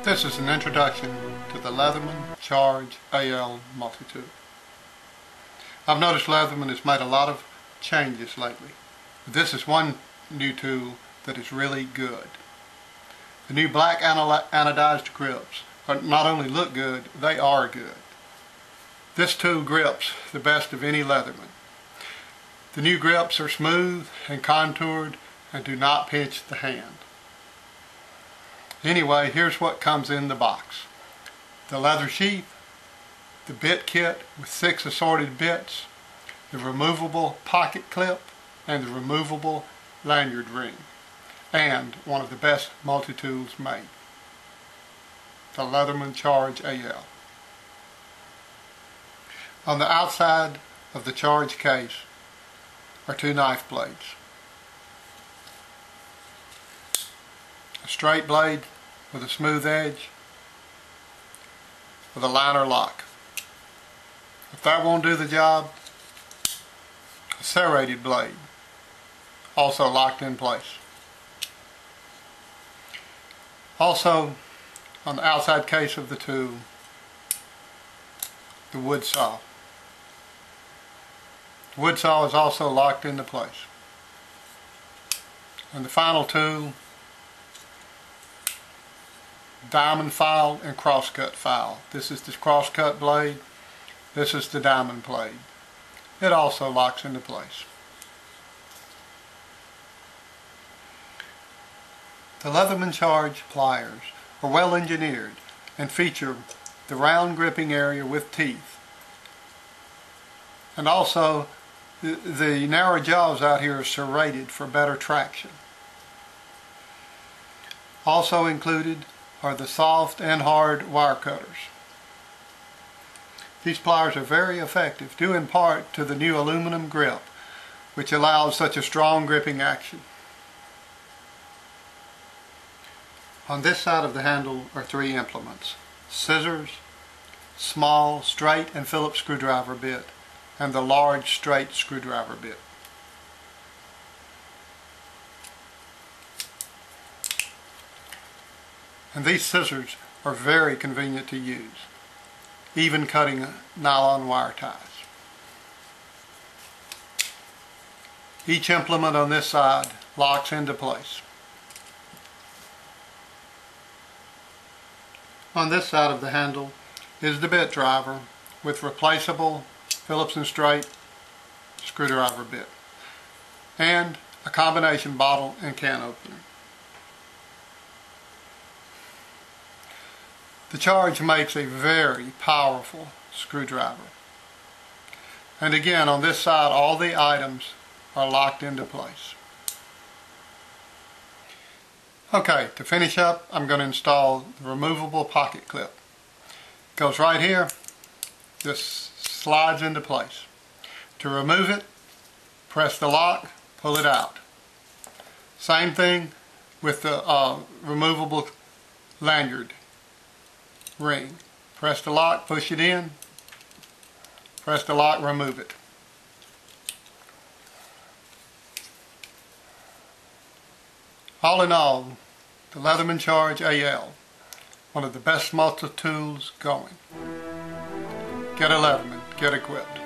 This is an introduction to the Leatherman Charge AL multi-tool. I've noticed Leatherman has made a lot of changes lately. This is one new tool that is really good. The new black anodized grips not only look good, they are good. This tool grips the best of any Leatherman. The new grips are smooth and contoured and do not pinch the hand. Anyway, here's what comes in the box. The leather sheath, the bit kit with 6 assorted bits, the removable pocket clip, and the removable lanyard ring, and one of the best multi-tools made, the Leatherman Charge AL. On the outside of the Charge case are 2 knife blades. A straight blade with a smooth edge with a liner lock. If that won't do the job, a serrated blade, also locked in place. Also, on the outside case of the tool, the wood saw. The wood saw is also locked into place. And the final tool, diamond file and crosscut file. This is the crosscut blade. This is the diamond blade. It also locks into place. The Leatherman Charge pliers are well engineered and feature the round gripping area with teeth. And also the narrow jaws out here are serrated for better traction. Also included are the soft and hard wire cutters. These pliers are very effective, due in part to the new aluminum grip, which allows such a strong gripping action. On this side of the handle are 3 implements: scissors, small straight and Phillips screwdriver bit, and the large straight screwdriver bit. And these scissors are very convenient to use, even cutting nylon wire ties. Each implement on this side locks into place. On this side of the handle is the bit driver with replaceable Phillips and straight screwdriver bit and a combination bottle and can opener. The Charge makes a very powerful screwdriver. And again, on this side, all the items are locked into place. Okay, to finish up, I'm going to install the removable pocket clip. It goes right here, just slides into place. To remove it, press the lock, pull it out. Same thing with the removable lanyard ring. Press the lock, push it in, press the lock, remove it. All in all, the Leatherman Charge AL, one of the best multi-tools going. Get a Leatherman, get equipped.